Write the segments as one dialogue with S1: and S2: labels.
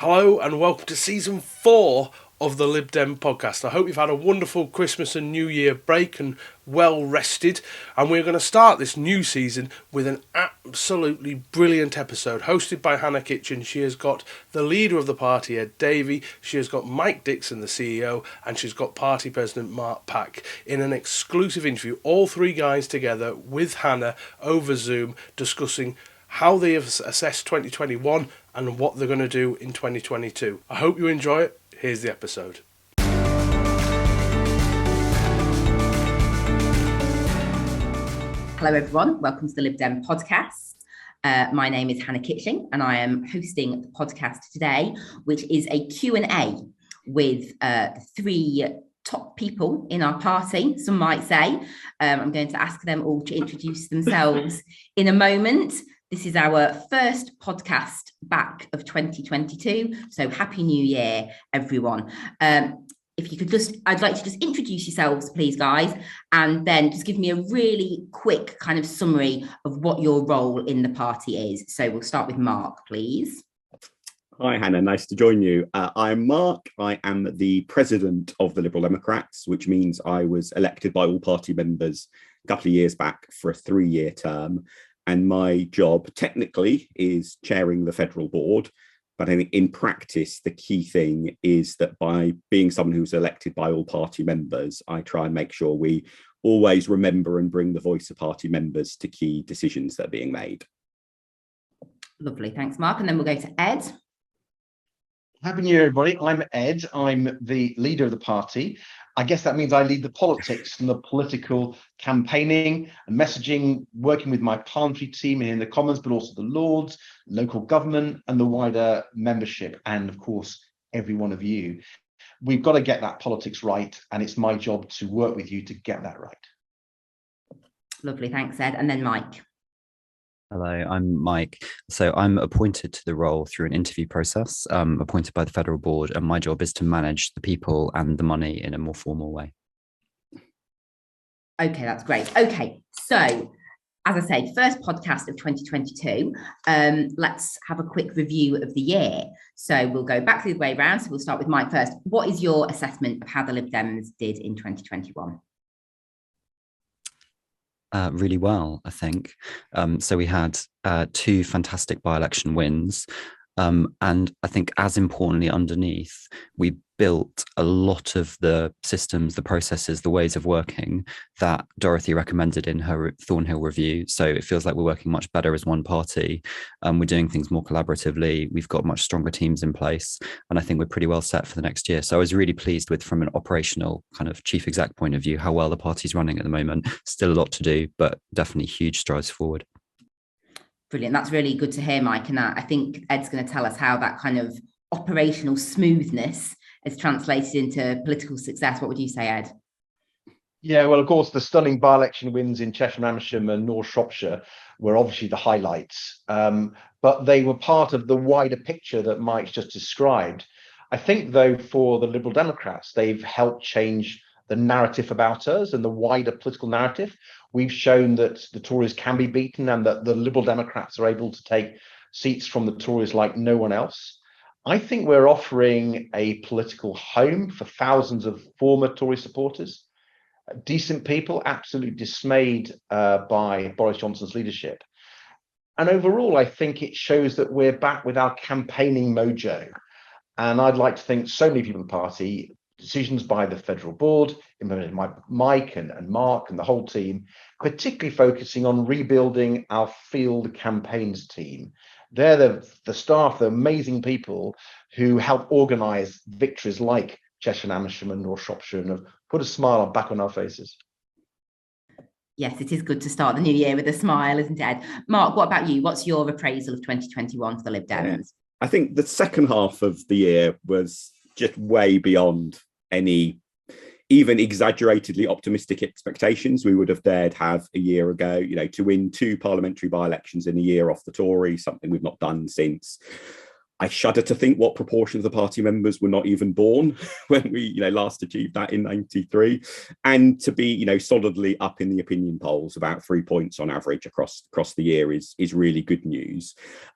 S1: Hello and welcome to season 4 of the Lib Dem Podcast. I hope you've had a wonderful Christmas and New Year break and well rested. And we're going to start this new season with an absolutely brilliant episode hosted by Hannah Kitching. She has got the leader of the party, Ed Davey. She has got Mike Dixon, the CEO, and she's got party president Mark Pack in an exclusive interview. All three guys together with Hannah over Zoom discussing how they have assessed 2021 and what they're going to do in 2022. I hope you enjoy it. Here's the episode.
S2: Hello everyone, welcome to the Lib Dem Podcast. My name is Hannah Kitching and I am hosting the podcast today, which is a Q&A with three top people in our party, some might say. I'm going to ask them all to introduce themselves in a moment. This is our first podcast back of 2022. So happy New Year, everyone. If you could I'd like to just introduce yourselves, please, guys, and then just give me a really quick kind of summary of what your role in the party is. So we'll start with Mark, please.
S3: Hi, Hannah. Nice to join you. I'm Mark. I am the president of the Liberal Democrats, which means I was elected by all party members a couple of years back for a 3-year term. And my job technically is chairing the federal board. But I think in practice, the key thing is that by being someone who's elected by all party members, I try and make sure we always remember and bring the voice of party members to key decisions that are being made.
S2: Lovely. Thanks, Mark. And then we'll go to Ed.
S4: Happy New Year, everybody. I'm Ed. I'm the leader of the party. I guess that means I lead the politics and the political campaigning and messaging, working with my parliamentary team here in the Commons, but also the Lords, local government and the wider membership, and of course, every one of you. We've got to get that politics right, and it's my job to work with you to get that right.
S2: Lovely. Thanks, Ed. And then Mike.
S5: Hello, I'm Mike. So I'm appointed to the role through an interview process, appointed by the federal board, and my job is to manage the people and the money in a more formal way.
S2: Okay, that's great. Okay, so as I say, first podcast of 2022. Let's have a quick review of the year. So we'll go back the way round. So we'll start with Mike first. What is your assessment of how the LibDems did in 2021?
S5: Really well, I think. So we had 2 fantastic by-election wins. And I think as importantly underneath, we built a lot of the systems, the processes, the ways of working that Dorothy recommended in her Thornhill review. So it feels like we're working much better as one party. We're doing things more collaboratively. We've got much stronger teams in place. And I think we're pretty well set for the next year. So I was really pleased with, from an operational kind of chief exec point of view, how well the party's running at the moment. Still a lot to do, but definitely huge strides forward.
S2: Brilliant. That's really good to hear, Mike. And I think Ed's going to tell us how that kind of operational smoothness is translated into political success. What would you say, Ed?
S4: Yeah, well, of course, the stunning by-election wins in Cheshire, Amersham and North Shropshire were obviously the highlights, but they were part of the wider picture that Mike's just described. I think, though, for the Liberal Democrats, they've helped change the narrative about us and the wider political narrative. We've shown that the Tories can be beaten and that the Liberal Democrats are able to take seats from the Tories like no one else. I think we're offering a political home for thousands of former Tory supporters, decent people, absolutely dismayed by Boris Johnson's leadership. And overall, I think it shows that we're back with our campaigning mojo. And I'd like to think so many people in the party, decisions by the federal board, Mike and Mark and the whole team, particularly focusing on rebuilding our field campaigns team. They're the staff, the amazing people who help organise victories like Cheshire, Amersham and North Shropshire and have put a smile back on our faces.
S2: Yes, it is good to start the new year with a smile, isn't it, Ed? Mark, what about you? What's your appraisal of 2021 for the Lib Dems?
S3: Yeah. I think the second half of the year was just way beyond any even exaggeratedly optimistic expectations we would have dared have a year ago. You know, to win 2 parliamentary by-elections in a year off the Tories, something we've not done since I shudder to think what proportion of the party members were not even born when we, last achieved that in 93. And to be, solidly up in the opinion polls, about 3 points on average across the year is really good news.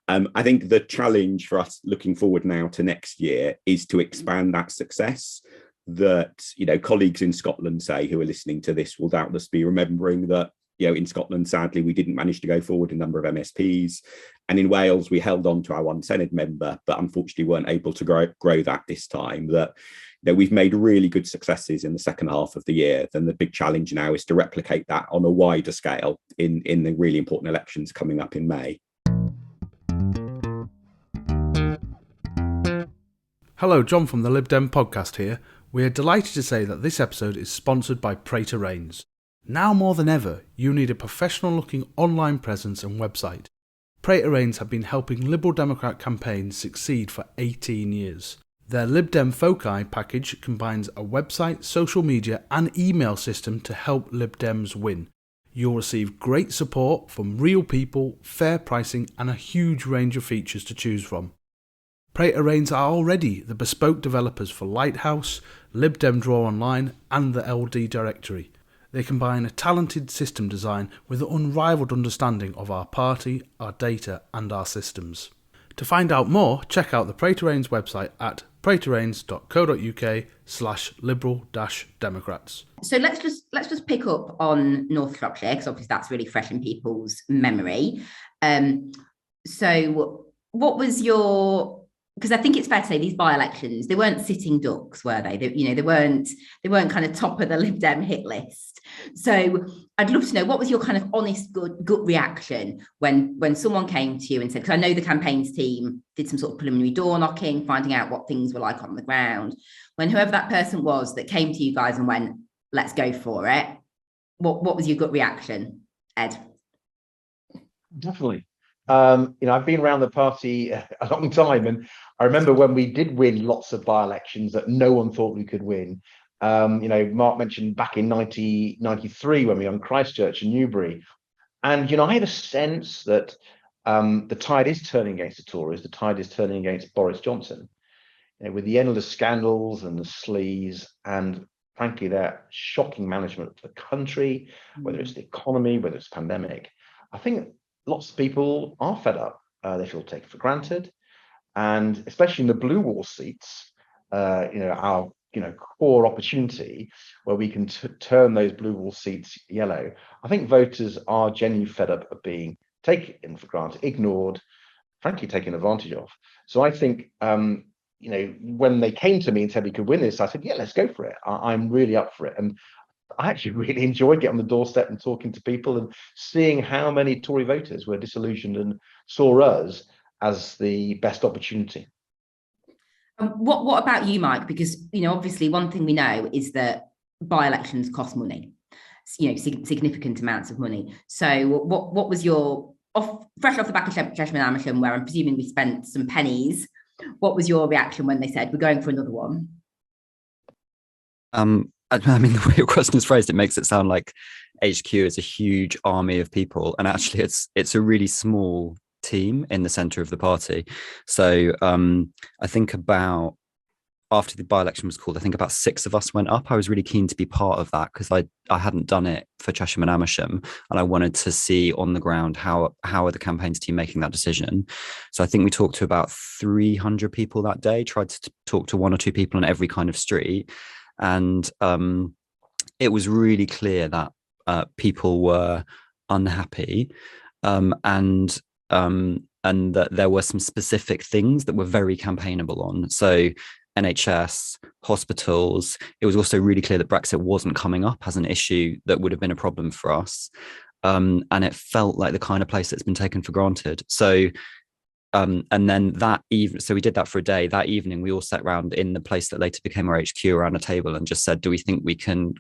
S3: I think the challenge for us looking forward now to next year is to expand that success. That, colleagues in Scotland, say, who are listening to this will doubtless be remembering that, in Scotland, sadly, we didn't manage to go forward in a number of MSPs. And in Wales, we held on to our one Senedd member, but unfortunately weren't able to grow that this time. That we've made really good successes in the second half of the year. Then the big challenge now is to replicate that on a wider scale in the really important elections coming up in May.
S1: Hello, John from the Lib Dem Podcast here. We are delighted to say that this episode is sponsored by Praetor Rains. Now more than ever, you need a professional-looking online presence and website. Praetor Rains have been helping Liberal Democrat campaigns succeed for 18 years. Their LibDem Foci package combines a website, social media and email system to help LibDems win. You'll receive great support from real people, fair pricing and a huge range of features to choose from. Praetor Rains are already the bespoke developers for Lighthouse, LibDem Draw Online and the LD Directory. They combine a talented system design with an unrivaled understanding of our party, our data and our systems. To find out more, check out the Praetor Rains website at praetorrains.co.uk/liberal-democrats.
S2: So let's just pick up on North Shropshire, because obviously that's really fresh in people's memory. So what was your... Because I think it's fair to say these by-elections, they weren't sitting ducks, were they? They weren't kind of top of the Lib Dem hit list. So I'd love to know, what was your kind of honest gut reaction when someone came to you and said, because I know the campaigns team did some sort of preliminary door knocking, finding out what things were like on the ground. When whoever that person was that came to you guys and went, let's go for it, what was your gut reaction, Ed?
S4: Definitely. I've been around the party a long time, and I remember when we did win lots of by-elections that no one thought we could win. Mark mentioned back in 1993 when we were on Christchurch and Newbury, and I had a sense that the tide is turning against the Tories, the tide is turning against Boris Johnson, with the endless scandals and the sleaze, and frankly their shocking management of the country, whether it's the economy, whether it's the pandemic. I think lots of people are fed up. They feel taken for granted, and especially in the blue wall seats, our core opportunity where we can turn those blue wall seats yellow. I think voters are genuinely fed up of being taken for granted, ignored, frankly taken advantage of. So I think when they came to me and said we could win this, I said, yeah, let's go for it. I'm really up for it. And I actually really enjoyed getting on the doorstep and talking to people and seeing how many Tory voters were disillusioned and saw us as the best opportunity.
S2: What about you, Mike? Because, obviously one thing we know is that by-elections cost money, significant amounts of money. So what was your, fresh off the back of Chesham and Amersham, where I'm presuming we spent some pennies, what was your reaction when they said, we're going for another one?
S5: I mean, the way your question is phrased, it makes it sound like HQ is a huge army of people, and actually it's a really small team in the centre of the party. So I think about, after the by-election was called, I think about 6 of us went up. I was really keen to be part of that because I hadn't done it for Chesham and Amersham, and I wanted to see on the ground how are the campaigns team making that decision. So I think we talked to about 300 people that day, tried to talk to 1 or 2 people on every kind of street. And it was really clear that people were unhappy, and that there were some specific things that were very campaignable on. So NHS, hospitals. It was also really clear that Brexit wasn't coming up as an issue that would have been a problem for us. And it felt like the kind of place that's been taken for granted. So and then that evening, so we did that for a day. That evening, we all sat around in the place that later became our HQ around a table and just said, do we think we can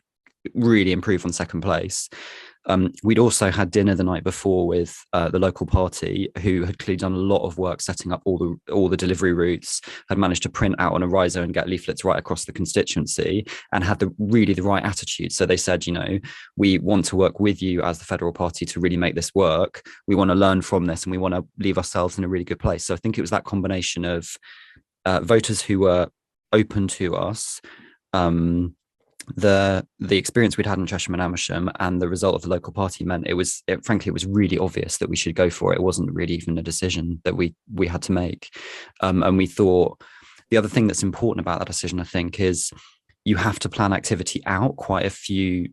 S5: really improve on second place? We'd also had dinner the night before with the local party, who had clearly done a lot of work setting up all the delivery routes, had managed to print out on a riser and get leaflets right across the constituency, and had the right attitude. So they said, we want to work with you as the federal party to really make this work. We want to learn from this, and we want to leave ourselves in a really good place. So I think it was that combination of voters who were open to us, the experience we'd had in Cheshire and Amersham, and the result of the local party meant frankly it was really obvious that we should go for it. It wasn't really even a decision that we had to make, and we thought the other thing that's important about that decision, I think, is you have to plan activity out quite a few,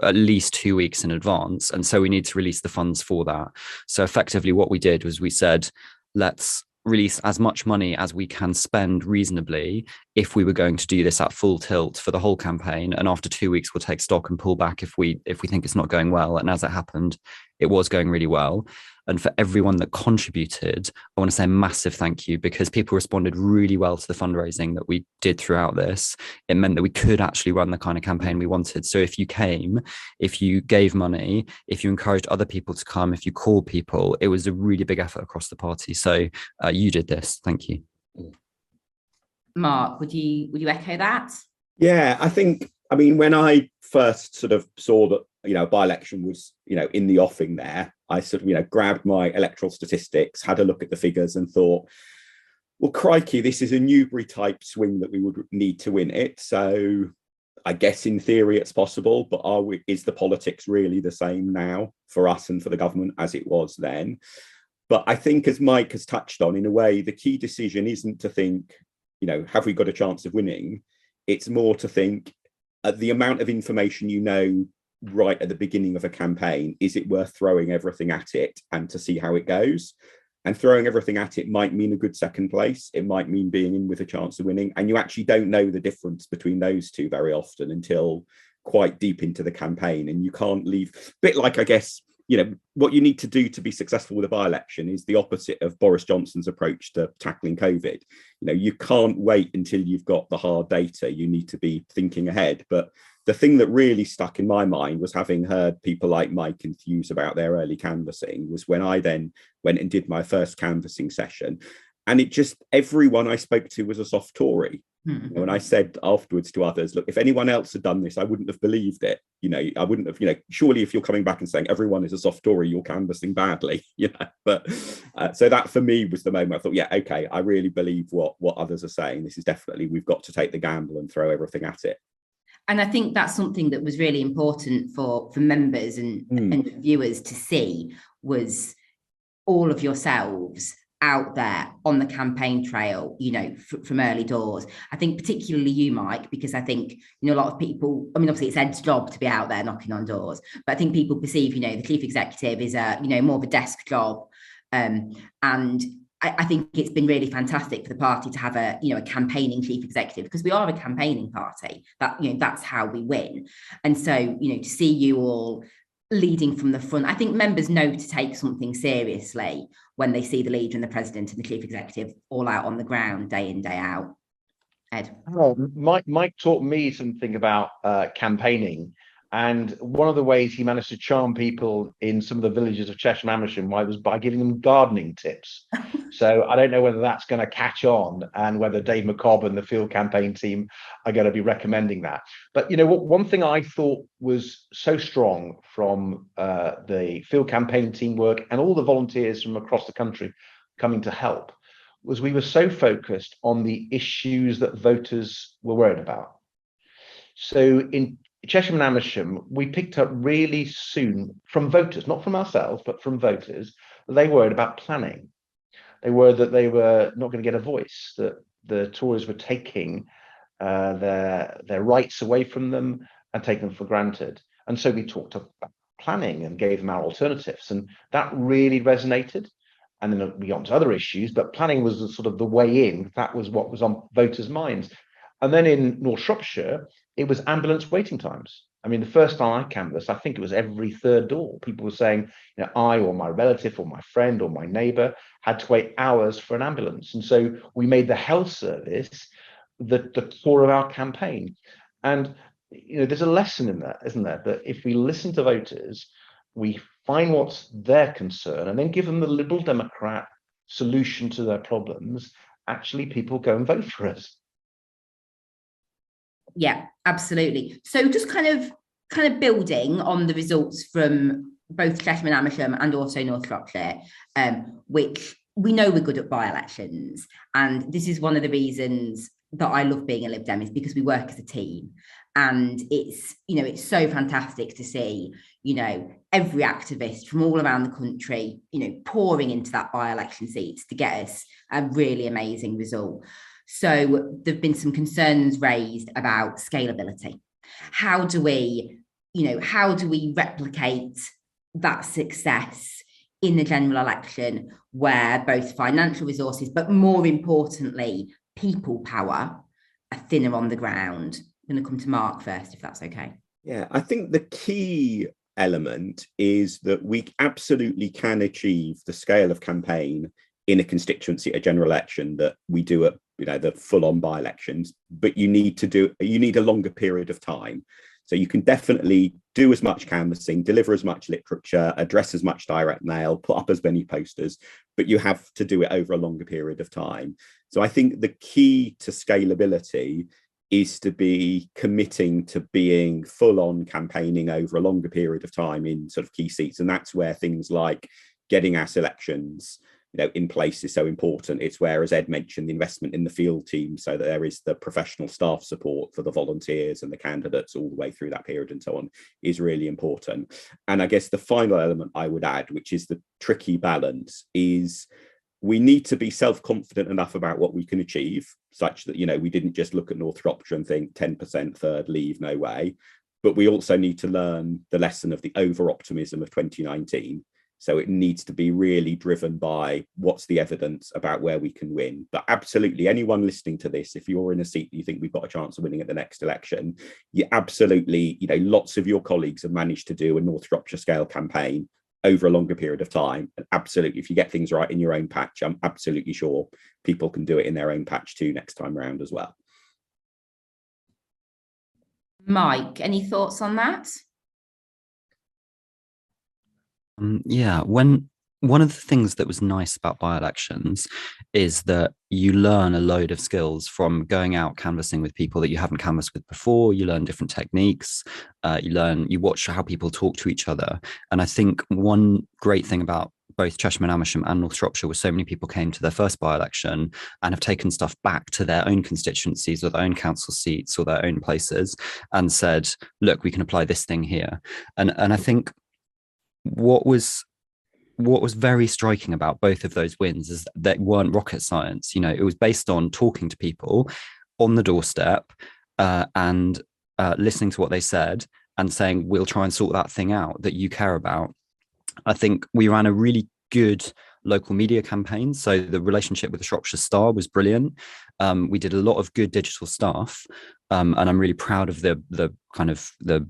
S5: at least 2 weeks in advance, and so we need to release the funds for that. So effectively what we did was we said, let's release as much money as we can spend reasonably if we were going to do this at full tilt for the whole campaign, and after 2 weeks we'll take stock and pull back if we think it's not going well. And as it happened, it was going really well. And for everyone that contributed, I want to say a massive thank you, because people responded really well to the fundraising that we did throughout this. It meant that we could actually run the kind of campaign we wanted. So if you came, if you gave money, if you encouraged other people to come, if you called people, it was a really big effort across the party. So you did this. Thank you.
S2: Mark, would you echo that?
S3: Yeah, I think, when I first sort of saw that, by-election was, in the offing there, I sort of, grabbed my electoral statistics, had a look at the figures and thought, well, crikey, this is a Newbury type swing that we would need to win it. So I guess in theory it's possible, but is the politics really the same now for us and for the government as it was then? But I think, as Mike has touched on, in a way, the key decision isn't to think, have we got a chance of winning? It's more to think, the amount of information right at the beginning of a campaign, is it worth throwing everything at it and to see how it goes? And throwing everything at it might mean a good second place. It might mean being in with a chance of winning. And you actually don't know the difference between those two very often until quite deep into the campaign. And you can't leave, a bit like, I guess, what you need to do to be successful with a by-election is the opposite of Boris Johnson's approach to tackling COVID. You can't wait until you've got the hard data. You need to be thinking ahead. But the thing that really stuck in my mind was, having heard people like Mike enthuse about their early canvassing, was when I then went and did my first canvassing session. And everyone I spoke to was a soft Tory. When I said afterwards to others, look, if anyone else had done this, I wouldn't have believed it. I wouldn't have, surely if you're coming back and saying everyone is a soft Tory, you're canvassing badly, But so that for me was the moment I thought, yeah, okay, I really believe what others are saying. This is definitely, we've got to take the gamble and throw everything at it.
S2: And I think that's something that was really important for members and viewers to see, was all of yourselves out there on the campaign trail, from early doors. I think particularly you, Mike, because I think, a lot of people, obviously it's Ed's job to be out there knocking on doors, but I think people perceive, the chief executive is more of a desk job. And I think it's been really fantastic for the party to have a campaigning chief executive, because we are a campaigning party. That's how we win. And so, to see you all leading from the front, I think members know to take something seriously when they see the leader and the president and the chief executive all out on the ground day in, day out. Ed?
S4: Well, Mike taught me something about campaigning. And one of the ways he managed to charm people in some of the villages of Cheshire and Amersham was by giving them gardening tips. So I don't know whether that's going to catch on, and whether Dave McCobb and the field campaign team are going to be recommending that. But one thing I thought was so strong from the field campaign teamwork and all the volunteers from across the country coming to help was we were so focused on the issues that voters were worried about. So in Cheshire and Amersham, we picked up really soon from voters, not from ourselves, but from voters, that they worried about planning. They worried that they were not going to get a voice, that the Tories were taking their rights away from them and taking them for granted. And so we talked about planning and gave them our alternatives, and that really resonated. And then we got on to other issues, but planning was sort of the way in. That was what was on voters' minds. And then in North Shropshire, it was ambulance waiting times. The first time I canvassed, I think it was every third door. People were saying, I or my relative or my friend or my neighbour had to wait hours for an ambulance. And so we made the health service the core of our campaign. And there's a lesson in that, isn't there? That if we listen to voters, we find what's their concern and then give them the Liberal Democrat solution to their problems, actually people go and vote for us.
S2: Yeah, absolutely. So just kind of building on the results from both Chesham and Amersham and also North Shropshire, which we know we're good at by-elections. And this is one of the reasons that I love being a Lib Dem, is because we work as a team. And it's so fantastic to see, every activist from all around the country, pouring into that by-election seats to get us a really amazing result. So there've been some concerns raised about scalability. How do we replicate that success in the general election, where both financial resources, but more importantly, people power, are thinner on the ground? I'm going to come to Mark first, if that's okay.
S3: Yeah, I think the key element is that we absolutely can achieve the scale of campaign in a constituency, a general election, that we do at the full-on by-elections, but you need a longer period of time. So you can definitely do as much canvassing, deliver as much literature, address as much direct mail, put up as many posters, but you have to do it over a longer period of time. So I think the key to scalability is to be committing to being full-on campaigning over a longer period of time in sort of key seats. And that's where things like getting our selections in place is so important. It's where, as Ed mentioned, the investment in the field team, so that there is the professional staff support for the volunteers and the candidates all the way through that period and so on, is really important. And I guess the final element I would add, which is the tricky balance, is we need to be self-confident enough about what we can achieve, such that, we didn't just look at North Shropshire and think 10% third, leave, no way. But we also need to learn the lesson of the over-optimism of 2019. So it needs to be really driven by what's the evidence about where we can win. But absolutely, anyone listening to this, if you're in a seat you think we've got a chance of winning at the next election, you absolutely, lots of your colleagues have managed to do a North Shropshire scale campaign over a longer period of time. And absolutely, if you get things right in your own patch, I'm absolutely sure people can do it in their own patch too next time round as well.
S2: Mike, any thoughts on that?
S5: Yeah, one of the things that was nice about by-elections is that you learn a load of skills from going out canvassing with people that you haven't canvassed with before. You learn different techniques. You watch how people talk to each other. And I think one great thing about both Chesham and Amersham and North Shropshire was so many people came to their first by-election and have taken stuff back to their own constituencies or their own council seats or their own places and said, look, we can apply this thing here. And I think what was very striking about both of those wins is that they weren't rocket science. It was based on talking to people on the doorstep and listening to what they said and saying, we'll try and sort that thing out that you care about. I think we ran a really good local media campaign. So the relationship with the Shropshire Star was brilliant. We did a lot of good digital stuff. And I'm really proud of the kind of the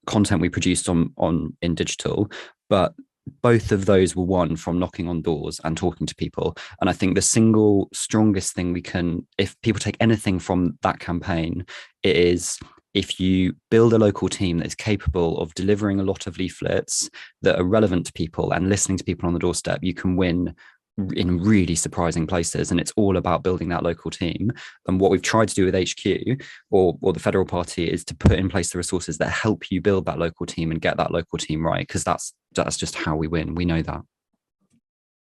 S5: content we produced in digital, but both of those were won from knocking on doors and talking to people. And I think the single strongest thing we can, if people take anything from that campaign, it is if you build a local team that is capable of delivering a lot of leaflets that are relevant to people and listening to people on the doorstep, you can win in really surprising places. And it's all about building that local team. And what we've tried to do with HQ or the Federal Party is to put in place the resources that help you build that local team and get that local team right, because that's just how we win. We know that.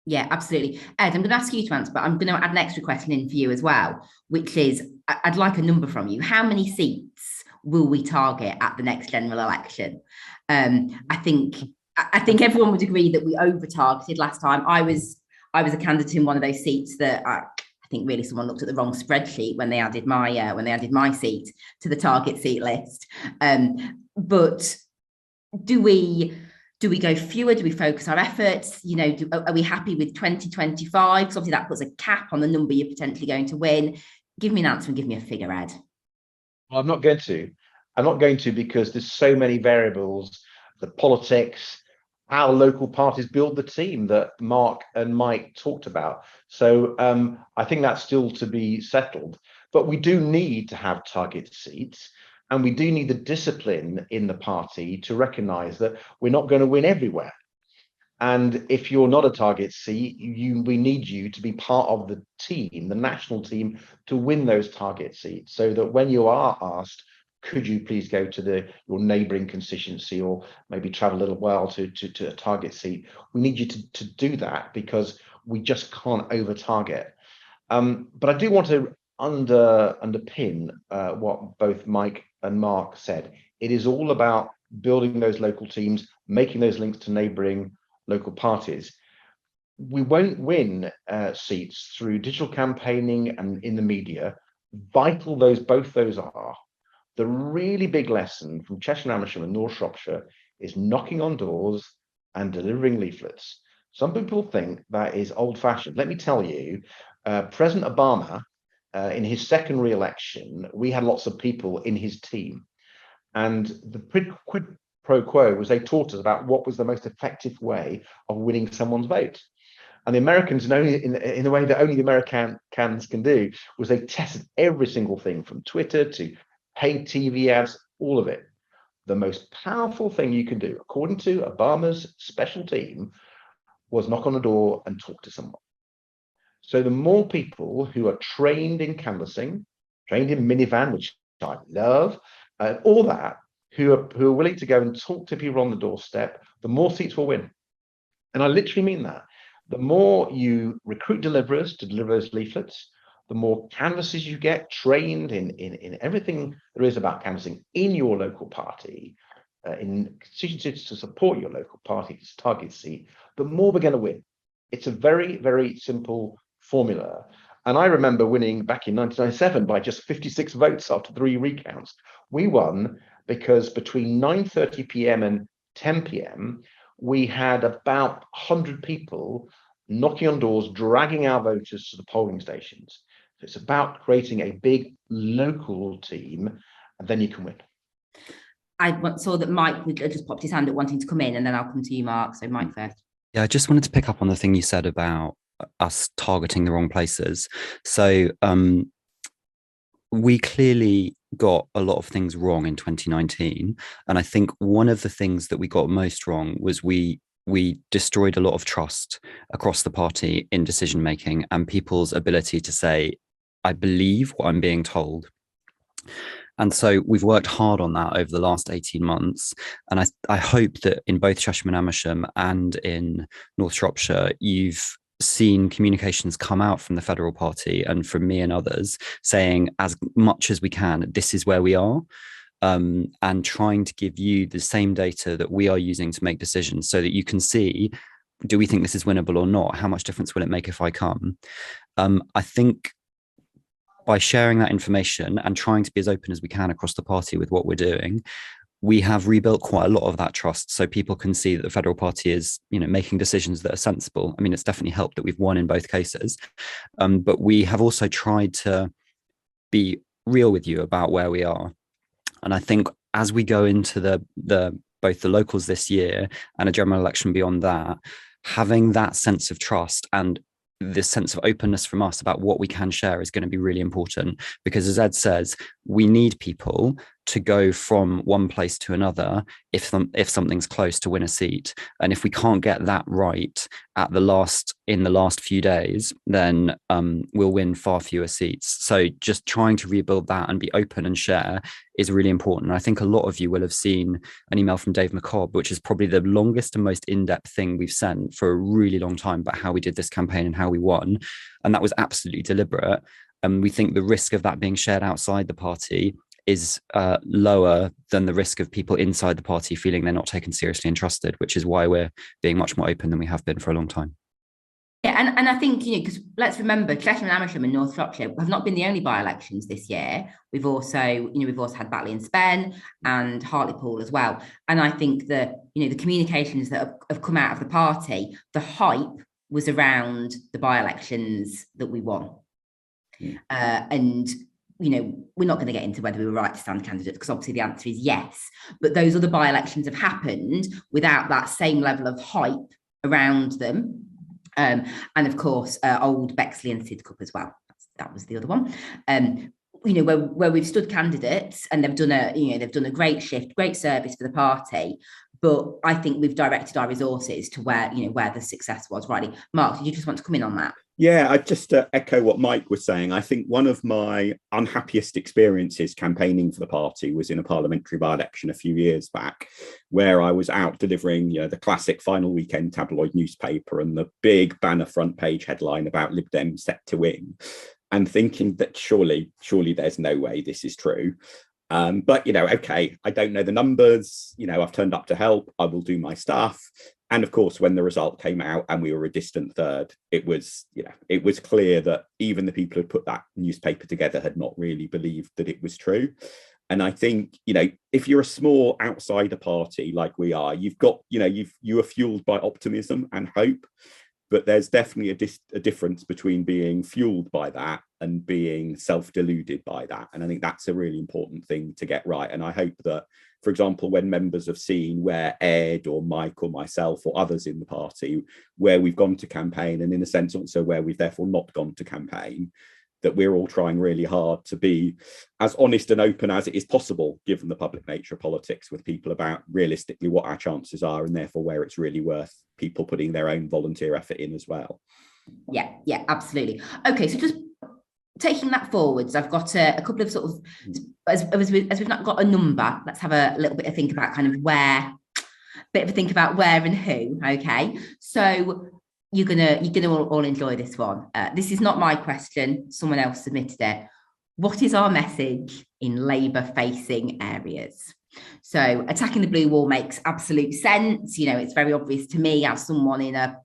S2: Yeah, absolutely. Ed, I'm going to ask you to answer, but I'm going to add an extra question in for you as well, which is, I'd like a number from you. How many seats will we target at the next general election? I think everyone would agree that we over-targeted last time. I was a candidate in one of those seats that I think really someone looked at the wrong spreadsheet when they added my seat to the target seat list. But do we go fewer? Do we focus our efforts? Are we happy with 2025? Because obviously that puts a cap on the number you're potentially going to win. Give me an answer and give me a figure, Ed.
S4: Well, I'm not going to because there's so many variables, the politics, how local parties build the team that Mark and Mike talked about. So I think that's still to be settled. But we do need to have target seats. And we do need the discipline in the party to recognise that we're not going to win everywhere. And if you're not a target seat, we need you to be part of the team, the national team, to win those target seats, so that when you are asked, could you please go to your neighbouring constituency or maybe travel a little while to a target seat, we need you to do that, because we just can't over target. But I do want to underpin what both Mike and Mark said. It is all about building those local teams, making those links to neighbouring local parties. We won't win seats through digital campaigning and in the media, vital both those are. The really big lesson from Cheshire and Amersham and North Shropshire is knocking on doors and delivering leaflets. Some people think that is old-fashioned. Let me tell you, President Obama, in his second re-election, we had lots of people in his team. And the quid pro quo was they taught us about what was the most effective way of winning someone's vote. And the Americans, in the way that only the Americans can do, was they tested every single thing from Twitter to paid TV ads, all of it. The most powerful thing you can do, according to Obama's special team, was knock on the door and talk to someone. So the more people who are trained in canvassing, trained in minivan, which I love, all that, who are willing to go and talk to people on the doorstep, the more seats will win. And I literally mean that. The more you recruit deliverers to deliver those leaflets, the more canvassers you get trained in everything there is about canvassing in your local party, in constituencies to support your local party's target seat, the more we're going to win. It's a very, very simple formula. And I remember winning back in 1997 by just 56 votes after 3 recounts. We won because between 9:30 p.m. and 10 p.m., we had about 100 people knocking on doors, dragging our voters to the polling stations. So it's about creating a big local team, and then you can win.
S2: I saw that Mike just popped his hand up wanting to come in, and then I'll come to you, Mark. So Mike first.
S5: Yeah, I just wanted to pick up on the thing you said about us targeting the wrong places. So we clearly got a lot of things wrong in 2019. And I think one of the things that we got most wrong was we destroyed a lot of trust across the party in decision making and people's ability to say, I believe what I'm being told. And so we've worked hard on that over the last 18 months. And I hope that in both Cheshire and Amersham and in North Shropshire, you've seen communications come out from the federal party and from me and others saying, as much as we can, this is where we are, and trying to give you the same data that we are using to make decisions so that you can see, do we think this is winnable or not? How much difference will it make if I come? I think by sharing that information and trying to be as open as we can across the party with what we're doing, we have rebuilt quite a lot of that trust, so people can see that the federal party is, making decisions that are sensible. I mean, it's definitely helped that we've won in both cases, but we have also tried to be real with you about where we are. And I think as we go into both the locals this year and a general election beyond that, having that sense of trust and this sense of openness from us about what we can share is going to be really important, because as Ed says, we need people to go from one place to another if something's close to win a seat. And if we can't get that right in the last few days, then we'll win far fewer seats. So just trying to rebuild that and be open and share is really important. I think a lot of you will have seen an email from Dave McCobb, which is probably the longest and most in-depth thing we've sent for a really long time about how we did this campaign and how we won. And that was absolutely deliberate. And we think the risk of that being shared outside the party is lower than the risk of people inside the party feeling they're not taken seriously and trusted, which is why we're being much more open than we have been for a long time.
S2: Yeah, and I think, because let's remember, Cheshire and Amersham and North Shropshire have not been the only by-elections this year. We've also had Batley and Spen and Hartlepool as well. And I think that, the communications that have come out of the party, the hype was around the by-elections that we won. And we're not going to get into whether we were right to stand candidates, because obviously the answer is yes. But those other by-elections have happened without that same level of hype around them. And of course, Old Bexley and Sidcup as well. That was the other one. where we've stood candidates and they've done a great shift, great service for the party. But I think we've directed our resources to where the success was. Rightly, Mark, did you just want to come in on that?
S3: Yeah, I just echo what Mike was saying. I think one of my unhappiest experiences campaigning for the party was in a parliamentary by-election a few years back, where I was out delivering the classic final weekend tabloid newspaper and the big banner front page headline about Lib Dem set to win, and thinking that surely there's no way this is true. But, okay, I don't know the numbers, I've turned up to help, I will do my stuff. And of course, when the result came out and we were a distant third, it was clear that even the people who put that newspaper together had not really believed that it was true. And I think, if you're a small outsider party like we are, you've got, you are fueled by optimism and hope. But there's definitely a difference between being fueled by that and being self-deluded by that. And I think that's a really important thing to get right. And I hope that, for example, when members have seen where Ed or Mike or myself or others in the party, where we've gone to campaign, and in a sense also where we've therefore not gone to campaign, that we're all trying really hard to be as honest and open as it is possible, given the public nature of politics, with people about realistically what our chances are and therefore where it's really worth people putting their own volunteer effort in as well.
S2: Yeah, absolutely. Okay, so just taking that forwards, I've got a couple of sort of, as we've not got a number, let's have a little bit of think about kind of where and who. Okay, so you're gonna all enjoy this one. This is not my question, someone else submitted it. What is our message in Labour facing areas? So attacking the blue wall makes absolute sense. It's very obvious to me as someone in a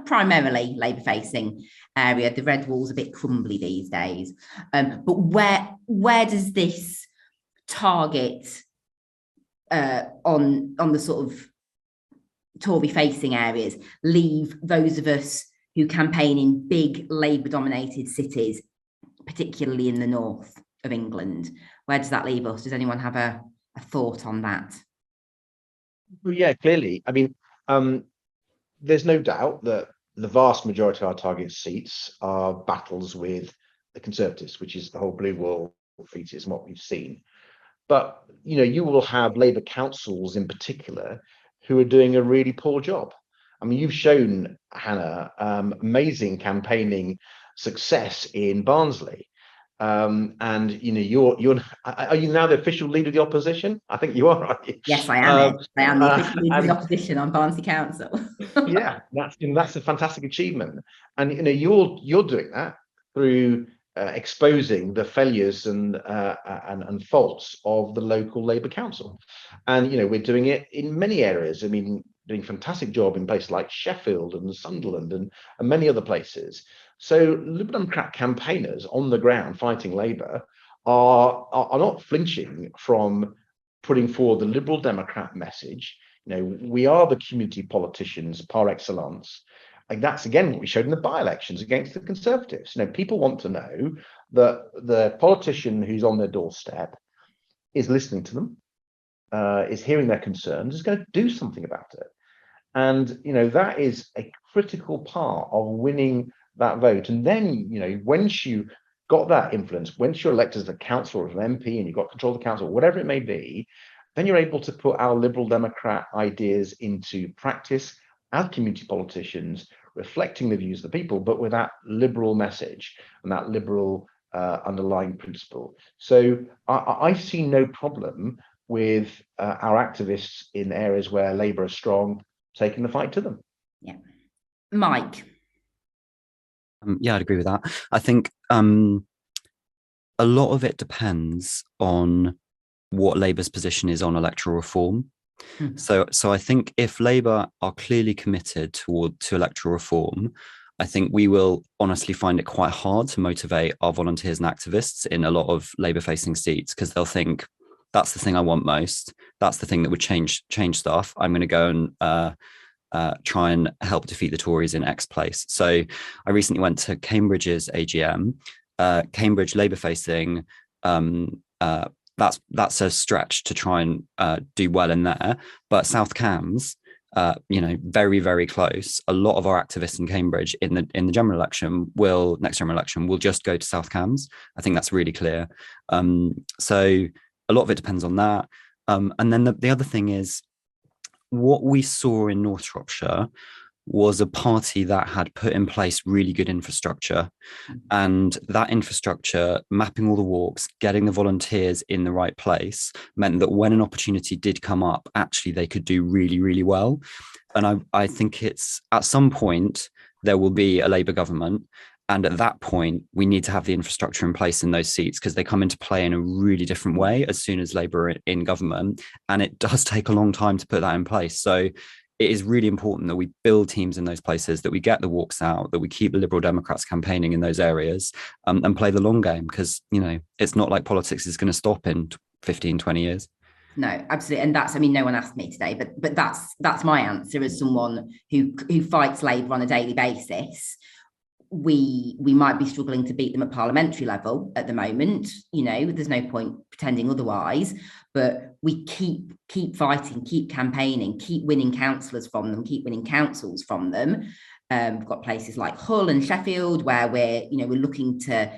S2: primarily Labour facing area. The red wall's a bit crumbly these days. But where does this target on the sort of Tory facing areas leave those of us who campaign in big Labour dominated cities, particularly in the north of England? Where does that leave us? Does anyone have a thought on that?
S4: Well, yeah, clearly. I mean, there's no doubt that the vast majority of our target seats are battles with the Conservatives, which is the whole blue wall feature, and what we've seen. But, you will have Labour councils in particular who are doing a really poor job. I mean, you've shown, Hannah, amazing campaigning success in Barnsley. And you're are you now the official leader of the opposition? I think you are, aren't you?
S2: Yes, I am. I am the official leader of the opposition on Barnsley Council.
S4: Yeah, that's a fantastic achievement. And you're doing that through exposing the failures and faults of the local Labour Council. And we're doing it in many areas. I mean, doing a fantastic job in places like Sheffield and Sunderland and many other places. So Lib Democrat campaigners on the ground fighting Labour are not flinching from putting forward the Liberal Democrat message. We are the community politicians par excellence. And that's again what we showed in the by-elections against the Conservatives. People want to know that the politician who's on their doorstep is listening to them, is hearing their concerns, is going to do something about it. And that is a critical part of winning that vote. And then once you got that influence, once you're elected as a councillor or an MP and you've got control of the council, whatever it may be, then you're able to put our Liberal Democrat ideas into practice as community politicians, reflecting the views of the people, but with that liberal message and that liberal underlying principle. So I see no problem with our activists in areas where Labour are strong, taking the fight to them.
S2: Yeah. Mike.
S5: Yeah, I'd agree with that. I think a lot of it depends on what Labour's position is on electoral reform. So I think if Labour are clearly committed to electoral reform, I think we will honestly find it quite hard to motivate our volunteers and activists in a lot of Labour-facing seats, because they'll think, that's the thing I want most. That's the thing that would change stuff. I'm going to go and try and help defeat the Tories in X place. So I recently went to Cambridge's AGM. Cambridge Labour-facing, that's a stretch to try and do well in there. But South Cambs, very, very close. A lot of our activists in Cambridge in the general election next general election will just go to South Cambs. I think that's really clear. So a lot of it depends on that. And then the other thing is, what we saw in North Shropshire was a party that had put in place really good infrastructure, and that infrastructure, mapping all the walks, getting the volunteers in the right place, meant that when an opportunity did come up, actually they could do really, really well. And I think it's at some point there will be a Labour government, and at that point we need to have the infrastructure in place in those seats, because they come into play in a really different way as soon as Labour are in government, and it does take a long time to put that in place. So it is really important that we build teams in those places, that we get the walks out, that we keep the Liberal Democrats campaigning in those areas, and play the long game, because, it's not like politics is going to stop in 15, 20 years.
S2: No, absolutely. And no one asked me today, but that's my answer as someone who fights Labour on a daily basis. We might be struggling to beat them at parliamentary level at the moment. There's no point pretending otherwise, but we keep fighting, keep campaigning, keep winning councillors from them, keep winning councils from them. We've got places like Hull and Sheffield where we're looking to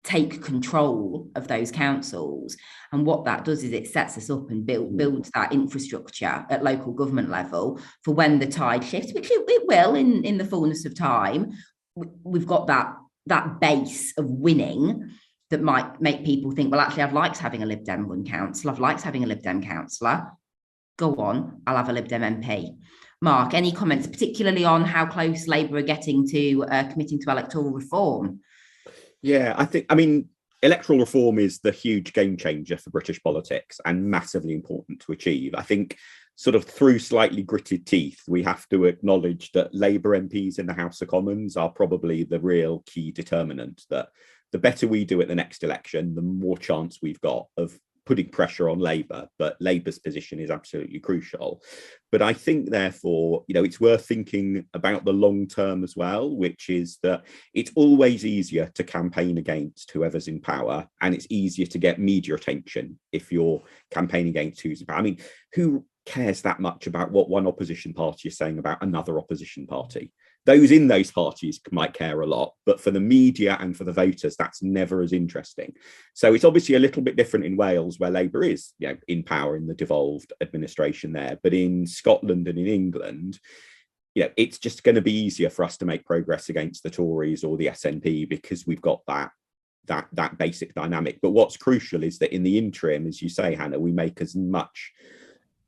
S2: take control of those councils. And what that does is it sets us up and builds that infrastructure at local government level for when the tide shifts, which it will in the fullness of time. We've got that base of winning that might make people think, well, actually, I've liked having a Lib Dem run council. I've liked having a Lib Dem councillor. Go on, I'll have a Lib Dem MP. Mark, any comments, particularly on how close Labour are getting to committing to electoral reform?
S3: Yeah, electoral reform is the huge game changer for British politics and massively important to achieve. I think sort of through slightly gritted teeth, we have to acknowledge that Labour MPs in the House of Commons are probably the real key determinant, that the better we do at the next election, the more chance we've got of putting pressure on Labour. But Labour's position is absolutely crucial. But I think, therefore, it's worth thinking about the long term as well, which is that it's always easier to campaign against whoever's in power, and it's easier to get media attention if you're campaigning against who's in power. Who cares that much about what one opposition party is saying about another opposition party? Those in those parties might care a lot, but for the media and for the voters, that's never as interesting. So it's obviously a little bit different in Wales, where Labour is in power in the devolved administration there. But in Scotland and in England, it's just going to be easier for us to make progress against the Tories or the SNP, because we've got that basic dynamic. But what's crucial is that in the interim, as you say, Hannah, we make as much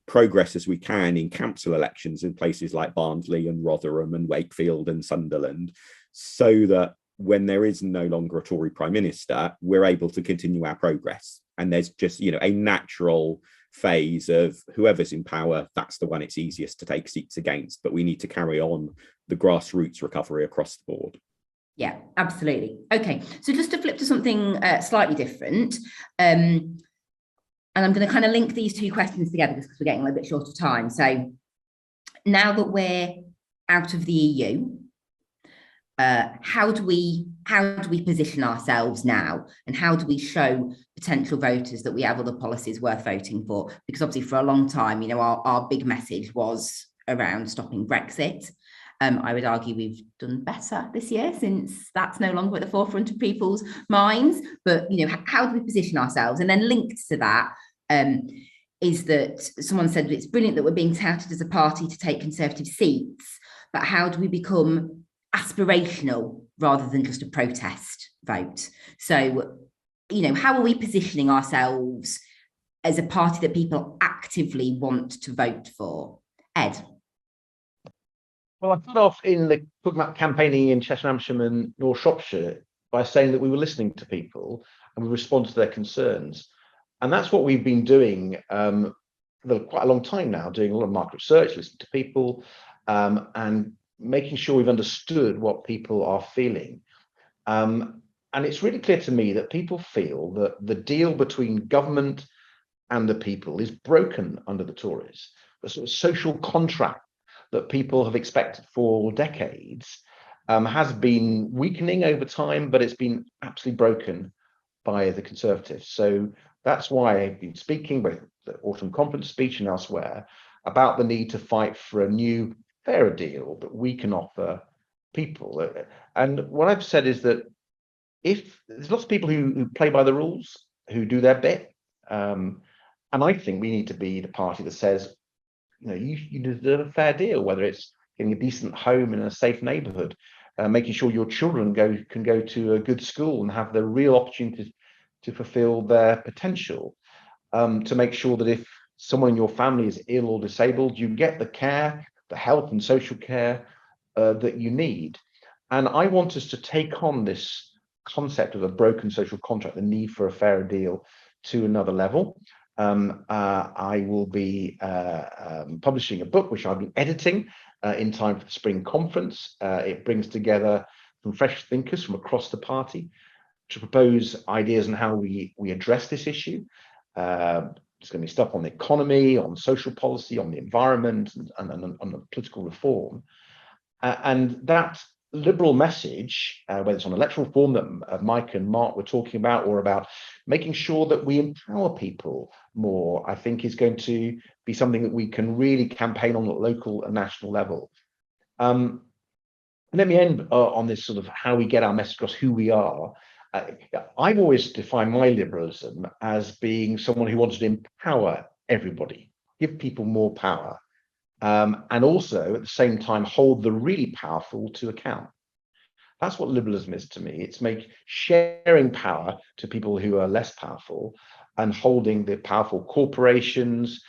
S3: progress as we can in council elections in places like Barnsley and Rotherham and Wakefield and Sunderland, so that when there is no longer a Tory Prime Minister, we're able to continue our progress. And there's just, a natural phase of whoever's in power, that's the one it's easiest to take seats against. But we need to carry on the grassroots recovery across the board.
S2: Yeah, absolutely. Okay, so just to flip to something slightly different, and I'm going to kind of link these two questions together because we're getting a little bit short of time. So now that we're out of the EU, how do we position ourselves now, and how do we show potential voters that we have other policies worth voting for? Because obviously for a long time, our big message was around stopping Brexit. I would argue we've done better this year, since that's no longer at the forefront of people's minds. But, how do we position ourselves? And then linked to that is that someone said it's brilliant that we're being touted as a party to take Conservative seats, but how do we become aspirational rather than just a protest vote? So, how are we positioning ourselves as a party that people actively want to vote for? Ed?
S4: Well, I started off in the talking about campaigning in Cheshire, Hampshire and North Shropshire by saying that we were listening to people and we responded to their concerns. And that's what we've been doing for quite a long time now, doing a lot of market research, listening to people, and making sure we've understood what people are feeling. And it's really clear to me that people feel that the deal between government and the people is broken under the Tories. The sort of social contract that people have expected for decades has been weakening over time, but it's been absolutely broken by the Conservatives. So that's why I've been speaking, both the Autumn Conference speech and elsewhere, about the need to fight for a new, fairer deal that we can offer people. And what I've said is that if there's lots of people who play by the rules, who do their bit, and I think we need to be the party that says, you deserve a fair deal, whether it's getting a decent home in a safe neighborhood, making sure your children can go to a good school and have the real opportunity to fulfill their potential, to make sure that if someone in your family is ill or disabled, you get the care, the health and social care that you need. And I want us to take on this concept of a broken social contract, the need for a fairer deal, to another level. I will be publishing a book which I've been editing in time for the spring conference. It brings together some fresh thinkers from across the party to propose ideas on how we address this issue. There's going to be stuff on the economy, on social policy, on the environment, and on political reform. And that liberal message, whether it's on electoral reform that Mike and Mark were talking about, or about making sure that we empower people more, I think is going to be something that we can really campaign on at local and national level. Let me end on this sort of how we get our message across, who we are. I've always defined my liberalism as being someone who wants to empower everybody, give people more power, and also at the same time hold the really powerful to account. That's what liberalism is to me. It's sharing power to people who are less powerful and holding the powerful corporations,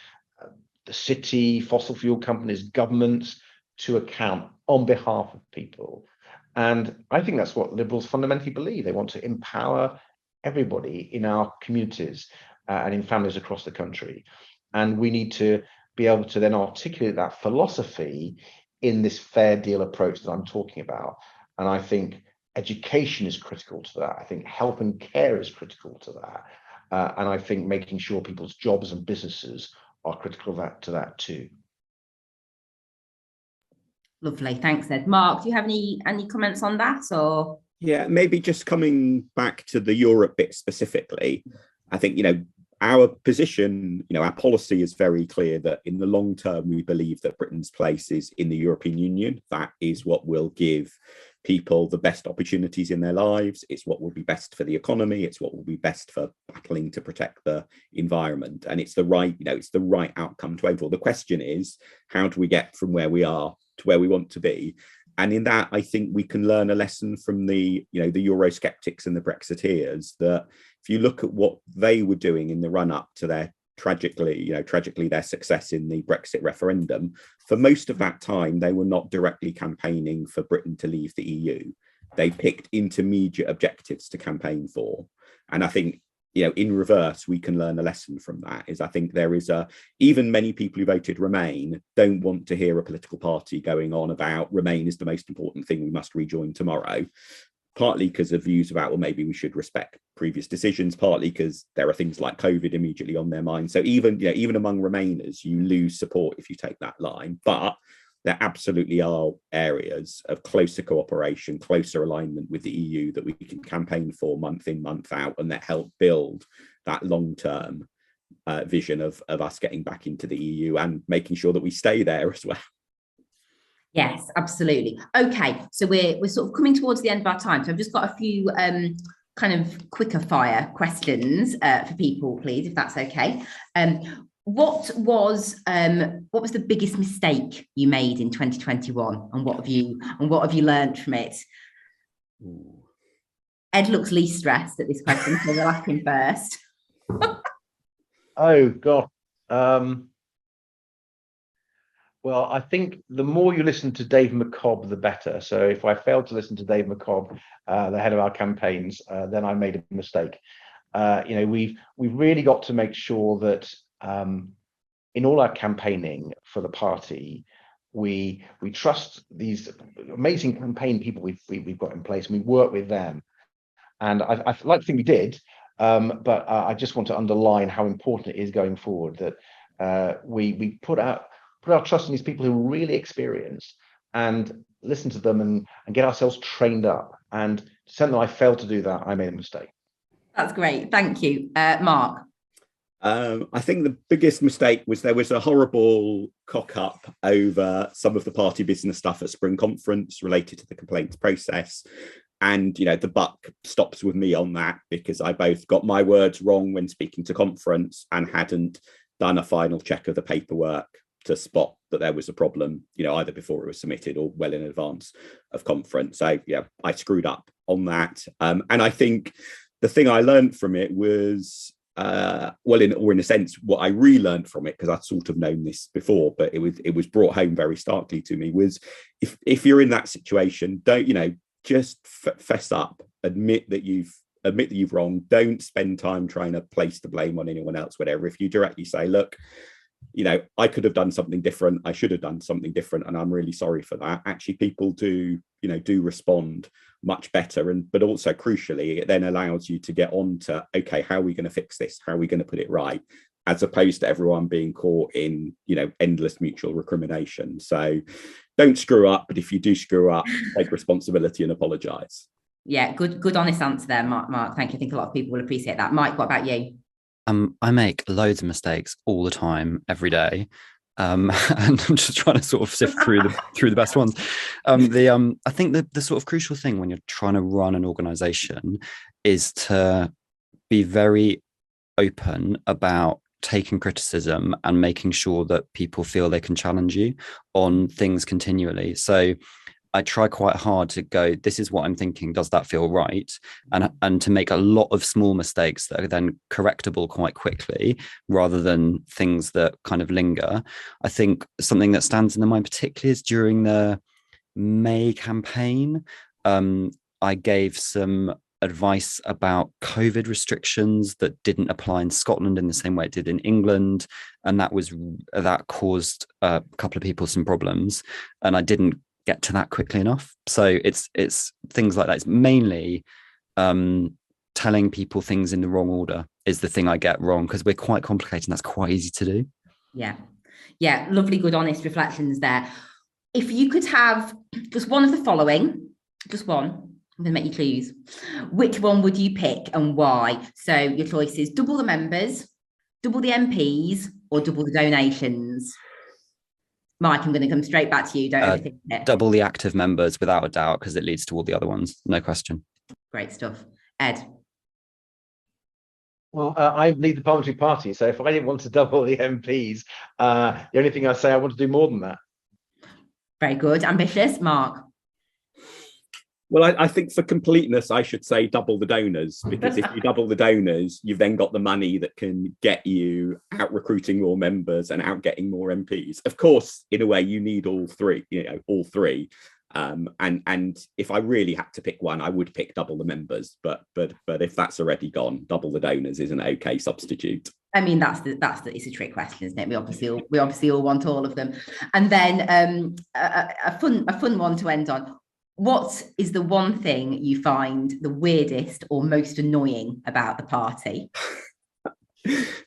S4: the city, fossil fuel companies, governments to account on behalf of people. And I think that's what liberals fundamentally believe. They want to empower everybody in our communities and in families across the country. And we need to be able to then articulate that philosophy in this fair deal approach that I'm talking about. And I think education is critical to that. I think health and care is critical to that. And I think making sure people's jobs and businesses are critical to that too.
S2: Lovely, thanks, Ed. Mark, do you have any comments on that, or?
S3: Yeah, maybe just coming back to the Europe bit specifically, I think, our position, our policy is very clear that in the long term, we believe that Britain's place is in the European Union. That is what will give people the best opportunities in their lives. It's what will be best for the economy. It's what will be best for battling to protect the environment. And it's the right, it's the right outcome to aim for. The question is, how do we get from where we are to where we want to be? And in that, I think we can learn a lesson from the Eurosceptics and the Brexiteers, that if you look at what they were doing in the run up to their tragically their success in the Brexit referendum, for most of that time, they were not directly campaigning for Britain to leave the EU. They picked intermediate objectives to campaign for. And I think, in reverse, we can learn a lesson from that. I think there is even many people who voted Remain don't want to hear a political party going on about Remain is the most important thing, we must rejoin tomorrow. Partly because of views about, well, maybe we should respect previous decisions, partly because there are things like COVID immediately on their mind. So even among Remainers, you lose support if you take that line. But there absolutely are areas of closer cooperation, closer alignment with the EU that we can campaign for month in, month out, and that help build that long-term vision of us getting back into the EU and making sure that we stay there as well.
S2: Yes, absolutely. Okay, so we're sort of coming towards the end of our time. So I've just got a few kind of quicker fire questions for people, please, if that's okay. What was the biggest mistake you made in 2021, and what have you learned from it?
S3: Ooh.
S2: Ed looks least stressed at this question, so we'll ask him first.
S4: Oh God. Well, I think the more you listen to Dave McCobb, the better. So if I failed to listen to Dave McCobb, the head of our campaigns, then I made a mistake. We've really got to make sure that in all our campaigning for the party, we trust these amazing campaign people we've got in place, and we work with them. And I like to think we did, but I just want to underline how important it is going forward that we put our trust in these people who are really experienced and listen to them and get ourselves trained up. And to say that I failed to do that, I made a mistake.
S2: That's great. Thank you. Mark.
S3: I think the biggest mistake was there was a horrible cock up over some of the party business stuff at Spring Conference related to the complaints process. And, the buck stops with me on that because I both got my words wrong when speaking to conference and hadn't done a final check of the paperwork to spot that there was a problem, either before it was submitted or well in advance of conference. So, I screwed up on that. And I think the thing I learned from it was, in a sense, what I relearned from it, because I'd sort of known this before, but it was brought home very starkly to me, was if you're in that situation, don't, just fess up, admit that you've wronged. Don't spend time trying to place the blame on anyone else, whatever. If you directly say, look, I could have done something different, I should have done something different, and I'm really sorry for that. Actually, people do respond much better. But also crucially, it then allows you to get on to, okay, how are we going to fix this? How are we going to put it right? As opposed to everyone being caught in, endless mutual recrimination. So don't screw up, but if you do screw up, take responsibility and apologise.
S2: Yeah, good honest answer there, Mark. Thank you. I think a lot of people will appreciate that. Mike, what about you?
S5: I make loads of mistakes all the time, every day. And I'm just trying to sort of sift through the best ones. I think the sort of crucial thing when you're trying to run an organization is to be very open about taking criticism and making sure that people feel they can challenge you on things continually. So I try quite hard to go, this is what I'm thinking, does that feel right? And to make a lot of small mistakes that are then correctable quite quickly, rather than things that kind of linger. I think something that stands in the mind particularly is during the May campaign, I gave some advice about COVID restrictions that didn't apply in Scotland in the same way it did in England. And that caused a couple of people some problems. And I didn't get to that quickly enough. So it's things like that. It's mainly telling people things in the wrong order is the thing I get wrong, because we're quite complicated and that's quite easy to do.
S2: Yeah, lovely, good, honest reflections there. If you could have just one of the following, just one, I'm going to make you clues. Which one would you pick and why? So your choice is double the members, double the MPs, or double the donations. Mike, I'm going to come straight back to you. Don't overthink it.
S5: Double the active members, without a doubt, because it leads to all the other ones. No question.
S2: Great stuff. Ed?
S4: Well, I lead the parliamentary party, so if I didn't want to double the MPs, the only thing I say, I want to do more than that.
S2: Very good. Ambitious. Mark?
S3: Well, I think for completeness, I should say double the donors, because if you double the donors, you've then got the money that can get you out recruiting more members and out getting more MPs. Of course, in a way, you need all three. And if I really had to pick one, I would pick double the members. But if that's already gone, double the donors is an okay substitute.
S2: I mean, it's a trick question, isn't it? We obviously all want all of them. And then a fun one to end on. What is the one thing you find the weirdest or most annoying about the party?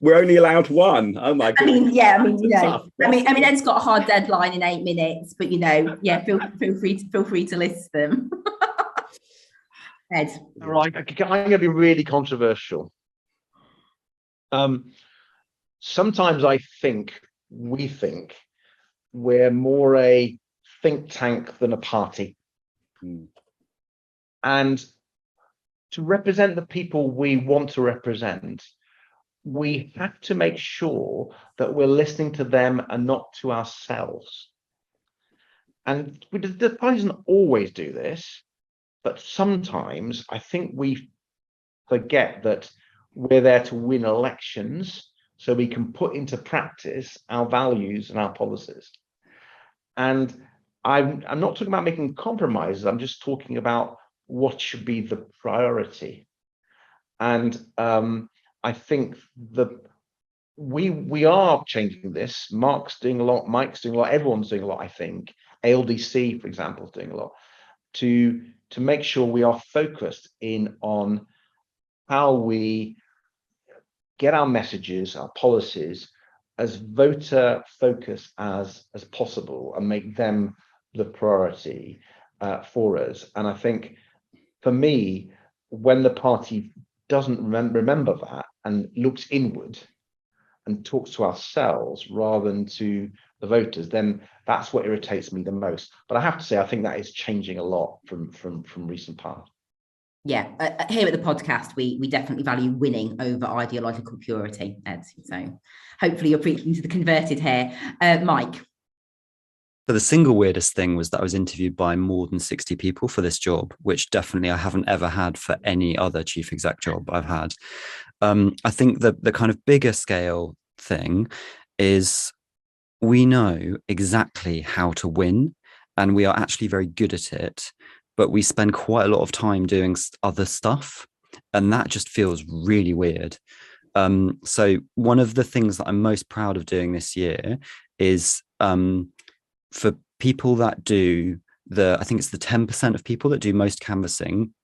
S3: We're only allowed one. Oh my god.
S2: Ed's got a hard deadline in 8 minutes, but feel free to list them. Ed.
S4: All right, I'm going to be really controversial. Sometimes we think we're more a think tank than a party. And to represent the people we want to represent, we have to make sure that we're listening to them and not to ourselves. And the party doesn't always do this, but sometimes I think we forget that we're there to win elections so we can put into practice our values and our policies. And I'm not talking about making compromises. I'm just talking about what should be the priority. And I think that we are changing this. Mark's doing a lot, Mike's doing a lot, everyone's doing a lot, I think. ALDC, for example, is doing a lot to make sure we are focused in on how we get our messages, our policies, as voter focused as possible and make them the priority for us. And I think for me, when the party doesn't remember that and looks inward, and talks to ourselves rather than to the voters, then that's what irritates me the most. But I have to say, I think that is changing a lot from recent past.
S2: Yeah, here at the podcast, we definitely value winning over ideological purity, Ed. So hopefully you're preaching to the converted here. Mike.
S5: So the single weirdest thing was that I was interviewed by more than 60 people for this job, which definitely I haven't ever had for any other chief exec job I've had. I think the kind of bigger scale thing is we know exactly how to win, and we are actually very good at it, but we spend quite a lot of time doing other stuff, and that just feels really weird. So one of the things that I'm most proud of doing this year is for people that do I think it's the 10% of people that do most canvassing,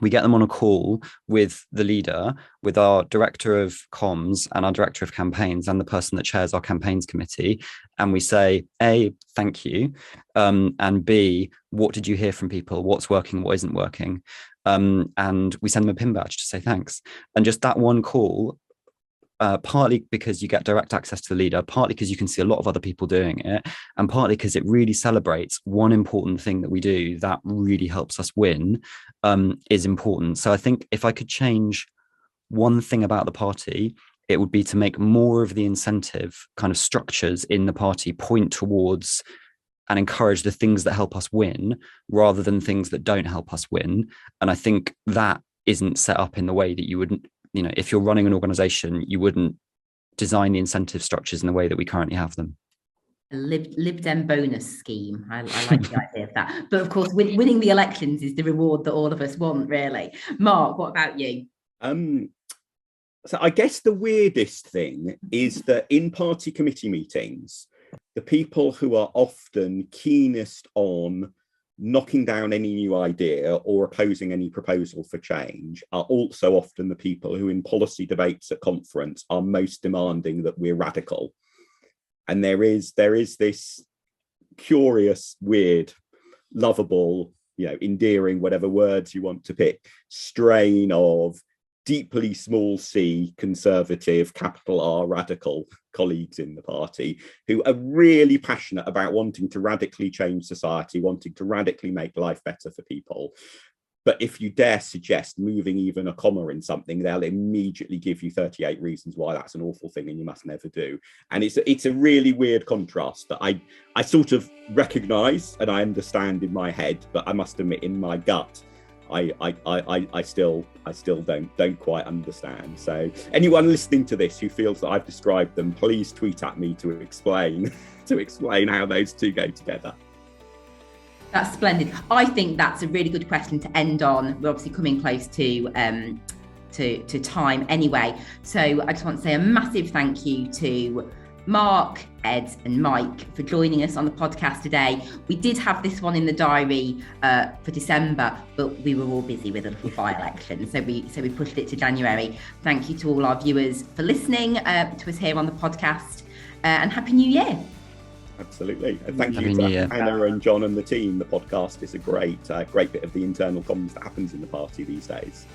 S5: we get them on a call with the leader, with our director of comms and our director of campaigns and the person that chairs our campaigns committee. And we say, A, thank you. And B, what did you hear from people? What's working? What isn't working? And we send them a pin badge to say thanks. And just that one call, partly because you get direct access to the leader, partly because you can see a lot of other people doing it, and partly because it really celebrates one important thing that we do that really helps us win, is important. So I think if I could change one thing about the party, it would be to make more of the incentive kind of structures in the party point towards and encourage the things that help us win rather than things that don't help us win. And I think that isn't set up in the way that you wouldn't, if you're running an organization, you wouldn't design the incentive structures in the way that we currently have them.
S2: A LibDem bonus scheme. I like the idea of that. But of course, winning the elections is the reward that all of us want, really. Mark, what about you?
S3: So I guess the weirdest thing is that in party committee meetings, the people who are often keenest on knocking down any new idea or opposing any proposal for change are also often the people who in policy debates at conference are most demanding that we're radical. And there is this curious, weird, lovable, endearing, whatever words you want to pick, strain of deeply small c conservative, capital R radical colleagues in the party who are really passionate about wanting to radically change society, wanting to radically make life better for people. But if you dare suggest moving even a comma in something, they'll immediately give you 38 reasons why that's an awful thing and you must never do. And it's a really weird contrast that I sort of recognise and I understand in my head, but I must admit in my gut, I still don't quite understand. So anyone listening to this who feels that I've described them, please tweet at me to explain how those two go together.
S2: That's splendid. I think that's a really good question to end on. We're obviously coming close to time anyway. So I just want to say a massive thank you to Mark, Ed and Mike for joining us on the podcast today. We did have this one in the diary for December, but we were all busy with a little by-election, so we pushed it to January. Thank you to all our viewers for listening to us here on the podcast, and Happy New Year.
S3: Absolutely. And thank you to Hannah and John and the team. The podcast is a great bit of the internal comms that happens in the party these days.